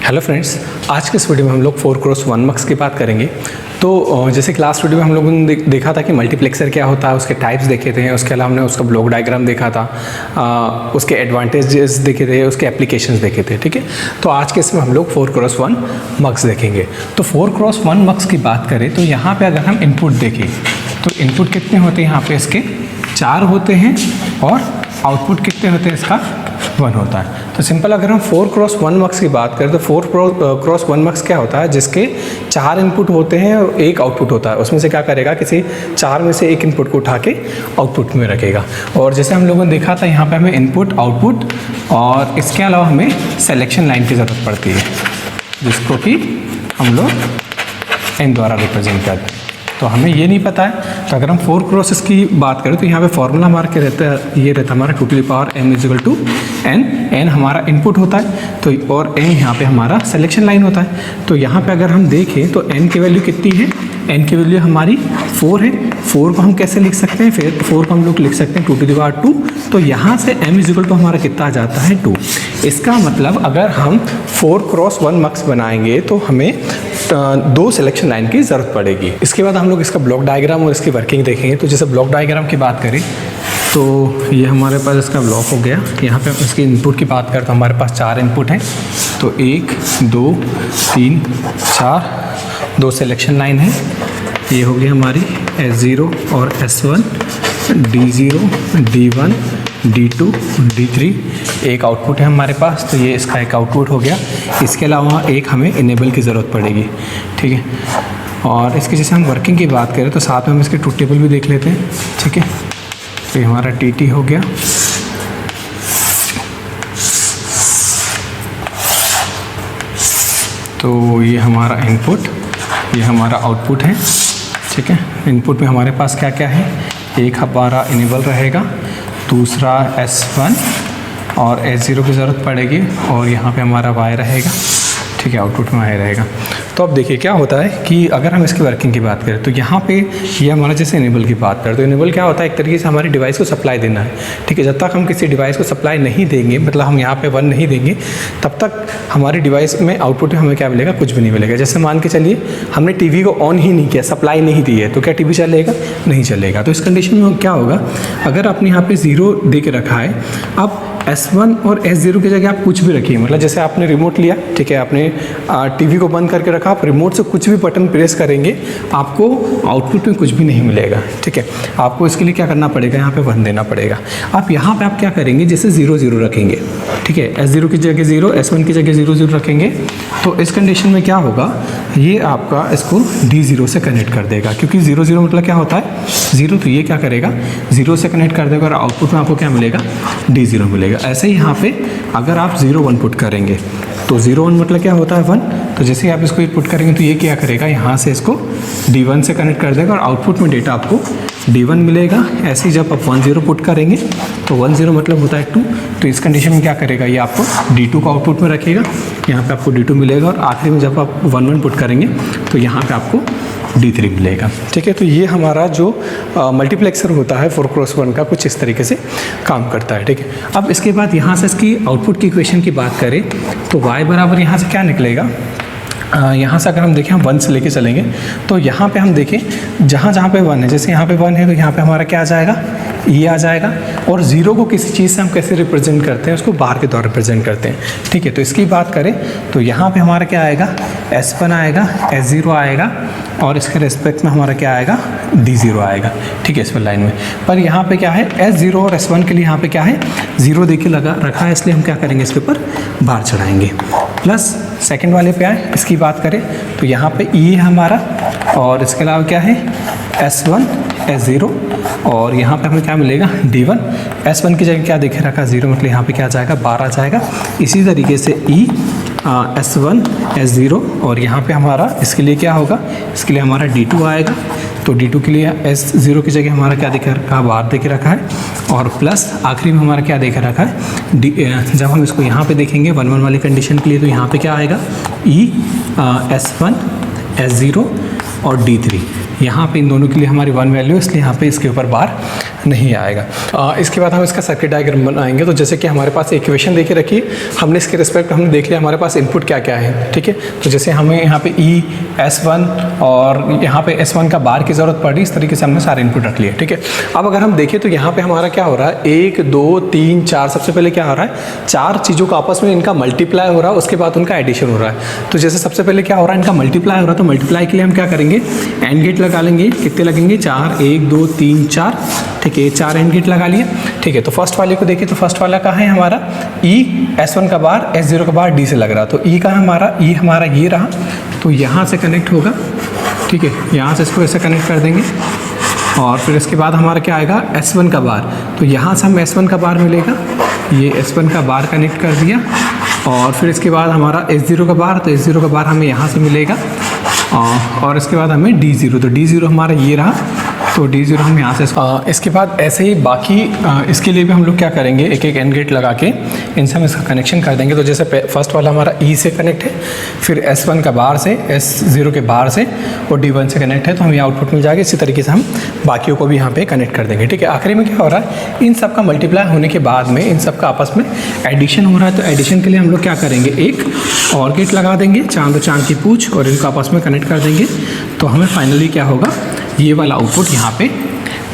Hello friends, आज के इस वीडियो में हम लोग 4x1 मक्स की बात करेंगे। तो जैसे क्लास वीडियो में हम लोगों ने देखा था कि मल्टीप्लेक्सर क्या होता है, उसके टाइप्स देखे थे, उसके अलावा हमने उसका ब्लॉक डायग्राम देखा था, उसके एडवांटेजेस देखे थे, उसके एप्लीकेशंस देखे थे। ठीक है, तो आज के इसमें हम लोग 4x1 मक्स देखेंगे। तो 4x1 मक्स की बात करें तो यहाँ पर अगर हम इनपुट देखें तो इनपुट कितने होते हैं, यहाँ पर इसके 4 होते हैं और आउटपुट कितने होते हैं, इसका 1 होता है। तो सिंपल अगर हम 4x1 मक्स की बात करें तो 4x1 मक्स क्या होता है, जिसके 4 इनपुट होते हैं और 1 आउटपुट होता है। उसमें से क्या करेगा, किसी 4 में से 1 इनपुट को उठा के आउटपुट में रखेगा। और जैसे हम लोगों ने देखा था, यहाँ पे हमें इनपुट, आउटपुट और इसके अलावा हमें सिलेक्शन लाइन की ज़रूरत पड़ती है, जिसको कि हम लोग n द्वारा रिप्रेजेंट करते हैं। तो हमें ये नहीं पता है, तो अगर हम 4x की बात करें तो यहाँ पे फॉर्मूला हमारा क्या रहता है, ये रहता है हमारा 2m = n। n हमारा इनपुट होता है तो, और n यहाँ पे हमारा सिलेक्शन लाइन होता है। तो यहाँ पे अगर हम देखें तो n की वैल्यू कितनी है, n की वैल्यू हमारी 4 है। 4 को हम कैसे लिख सकते हैं, फिर 4 को हम लोग लिख सकते हैं 2 तो यहाँ से m = हमारा कितना आ जाता है 2। इसका मतलब अगर हम 4x1 मक्स बनाएंगे तो हमें 2 सिलेक्शन लाइन की ज़रूरत पड़ेगी। इसके बाद हम लोग इसका ब्लॉक डायग्राम और इसकी वर्किंग देखेंगे। तो जैसे ब्लॉक डायग्राम की बात करें तो ये हमारे पास इसका ब्लॉक हो गया। यहाँ पे हम इसके इनपुट की बात करें तो हमारे पास 4 इनपुट हैं। तो 1 2 3 4 2 सिलेक्शन लाइन है। ये होगी हमारी S0 और S1, D0, D1, D2, D3। एक आउटपुट है हमारे पास, तो ये इसका एक आउटपुट हो गया। इसके अलावा एक हमें इनेबल की ज़रूरत पड़ेगी। ठीक है, और इसकी जैसे हम वर्किंग की बात करें तो साथ में हम इसके ट्रूथ टेबल भी देख लेते हैं। ठीक है, तो ये हमारा TT हो गया। तो ये हमारा इनपुट, ये हमारा आउटपुट है। ठीक है, इनपुट में हमारे पास क्या क्या है, एक हमारा इनेबल रहेगा, दूसरा S1 और S0 की ज़रूरत पड़ेगी, और यहाँ पे हमारा Y रहेगा। ठीक है, आउटपुट में Y रहेगा। तो अब देखिए क्या होता है कि अगर हम इसकी वर्किंग की बात करें तो यहाँ पे ये हमारा जैसे इनेबल की बात करें तो इनेबल क्या होता है, एक तरीके से हमारी डिवाइस को सप्लाई देना है। ठीक है, जब तक हम किसी डिवाइस को सप्लाई नहीं देंगे, मतलब हम यहाँ पे 1 नहीं देंगे, तब तक हमारी डिवाइस में आउटपुट में हमें क्या मिलेगा, कुछ भी नहीं मिलेगा। जैसे मान के चलिए हमने टीवी को ऑन ही नहीं किया, सप्लाई नहीं दी है, तो क्या टीवी चलेगा, नहीं चलेगा। तो इस कंडीशन में क्या होगा, अगर आपने यहाँ पर 0 दे के रखा है, अब S1 और S0 की जगह आप कुछ भी रखिए, मतलब जैसे आपने रिमोट लिया, ठीक है, आपने टीवी को बंद करके रखा, आप रिमोट से कुछ भी बटन प्रेस करेंगे, आपको आउटपुट में कुछ भी नहीं मिलेगा। ठीक है, आपको इसके लिए क्या करना पड़ेगा, यहाँ पे 1 देना पड़ेगा। आप यहाँ पे आप क्या करेंगे, जैसे 0 0 रखेंगे। ठीक है, S0 की जगह 0, S1 की जगह 0 0 रखेंगे। तो इस कंडीशन में क्या होगा, ये आपका इसको D0 से कनेक्ट कर देगा, क्योंकि 0 0 मतलब क्या होता है 0, तो ये क्या करेगा 0 से कनेक्ट कर देगा और आउटपुट में आपको क्या मिलेगा, D0 मिलेगा। ऐसे ही यहाँ पे अगर आप 0 1 पुट करेंगे तो 0 1 मतलब क्या होता है 1। तो जैसे ही आप इसको पुट करेंगे तो ये क्या करेगा, यहाँ से इसको D1 से कनेक्ट कर देगा और आउटपुट में डेटा आपको D1 मिलेगा। ऐसे ही जब आप 1 0 पुट करेंगे तो 1 0 मतलब होता है 2। तो इस कंडीशन में क्या करेगा, ये आपको D2 को आउटपुट में रखेगा, यहाँ पे आपको D2 मिलेगा, और आखिरी में जब आप 1 1 पुट करेंगे तो यहाँ पे आपको D3 मिलेगा। ठीक है, तो ये हमारा जो मल्टीप्लेक्सर होता है 4x1 का, कुछ इस तरीके से काम करता है। ठीक है, अब इसके बाद यहाँ से इसकी आउटपुट की इक्वेशन की बात करें तो y बराबर यहाँ से क्या निकलेगा, यहाँ से अगर हम देखें, हम 1 से लेके चलेंगे तो यहाँ पे हम देखें जहाँ जहाँ पे 1 है, जैसे यहाँ पे 1 है तो यहाँ पे हमारा क्या आ जाएगा, ये आ जाएगा। और 0 को किसी चीज़ से हम कैसे रिप्रेजेंट करते हैं, उसको बाहर के द्वारा रिप्रेजेंट करते हैं। ठीक है, तो इसकी बात करें तो यहाँ पे हमारा क्या आएगा, S1 आएगा, S0 आएगा, और इसके रिस्पेक्ट में हमारा क्या आएगा, D0 आएगा। ठीक है, इस पर लाइन में, पर यहाँ पे क्या है, S0 और S1 के लिए यहाँ पे क्या है, 0 देके लगा रखा है, इसलिए हम क्या करेंगे, इसके ऊपर बार चढ़ाएंगे। प्लस सेकंड वाले पे आए, इसकी बात करें तो यहाँ पे E है हमारा, और इसके अलावा क्या है, S1 S0, और यहाँ पे हमें क्या मिलेगा, D1। S1 की जगह क्या देखे रखा, 0, मतलब यहाँ पे क्या आ जाएगा, बार आ जाएगा। इसी तरीके से E S1 S0, और यहाँ पे हमारा इसके लिए क्या होगा, इसके लिए हमारा D2 आएगा। तो D2 के लिए S0 की जगह हमारा क्या देखे रखा, बार देके रखा है, और प्लस आखिरी में हमारा क्या देखे रखा है, जब हम इसको यहाँ पे देखेंगे 1 1 वाली कंडीशन के लिए, तो यहाँ पे क्या आएगा, E S1 S0 और D3। यहाँ पे इन दोनों के लिए हमारी 1 वैल्यू, इसलिए यहाँ पे इसके ऊपर बार नहीं आएगा। इसके बाद हम इसका सर्किट डायग्राम बनाएंगे। तो जैसे कि हमारे पास इक्वेशन देके रखी, हमने इसके रिस्पेक्ट हमने देख लिया हमारे पास इनपुट क्या क्या है, ठीक है। तो जैसे हमें यहाँ पे E, S1 और यहाँ पे S1 का बार की ज़रूरत पड़ी, इस तरीके से हमने सारे इनपुट रख लिए, ठीक है। अब अगर हम देखें तो यहाँ पे हमारा क्या हो रहा है, 1 2 3 4, सबसे पहले क्या हो रहा है, 4 चीज़ों का आपस में इनका मल्टीप्लाई हो रहा है, उसके बाद उनका एडिशन हो रहा है। तो जैसे सबसे पहले क्या हो रहा है, इनका मल्टीप्लाई हो रहा है, तो मल्टीप्लाई के लिए हम क्या करेंगे, एंड गेट लगा लेंगे। कितने लगेंगे, 4, 1 2 3 4, ठीक है, 4 एंड गेट लगा लिए, ठीक है। तो फर्स्ट वाले को देखिए, तो फर्स्ट वाला कहाँ है हमारा, E, S1 का बार S0 का बार D से लग रहा, तो E का हमारा, E हमारा ये रहा, तो यहाँ से कनेक्ट होगा, ठीक है, यहाँ से इसको ऐसे कनेक्ट कर देंगे। और फिर इसके बाद हमारा क्या आएगा, S1 का बार, तो यहाँ से हम S1 का बार मिलेगा, ये S1 का बार कनेक्ट कर दिया। और फिर इसके बाद हमारा S0 का बार, तो S0 का बार हमें यहाँ से मिलेगा। और इसके बाद हमें D0, तो D0 हमारा ये रहा, तो D0 हम यहाँ से इसके बाद ऐसे ही बाकी इसके लिए भी हम लोग क्या करेंगे, एक एक एंड गेट लगा के इनसे हम इसका कनेक्शन कर देंगे। तो जैसे फर्स्ट वाला हमारा E से कनेक्ट है, फिर S1 का बाहर से, S0 के बाहर से और D1 से कनेक्ट है, तो हमें आउटपुट मिल जाएगा। इसी तरीके से हम बाकियों को भी यहाँ पे कनेक्ट कर देंगे, ठीक है। आखिरी में क्या हो रहा है, इन सब का मल्टीप्लाई होने के बाद में इन सब का आपस में एडिशन हो रहा है, तो एडिशन के लिए हम लोग क्या करेंगे, एक और गेट लगा देंगे, चांद की पूछ, और इनको आपस में कनेक्ट कर देंगे। तो हमें फाइनली क्या होगा, ये वाला आउटपुट यहाँ पे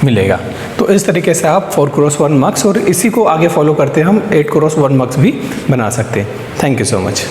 मिलेगा। तो इस तरीके से आप 4x1 मक्स, और इसी को आगे फॉलो करते हम 8x1 मक्स भी बना सकते हैं। Thank you so much.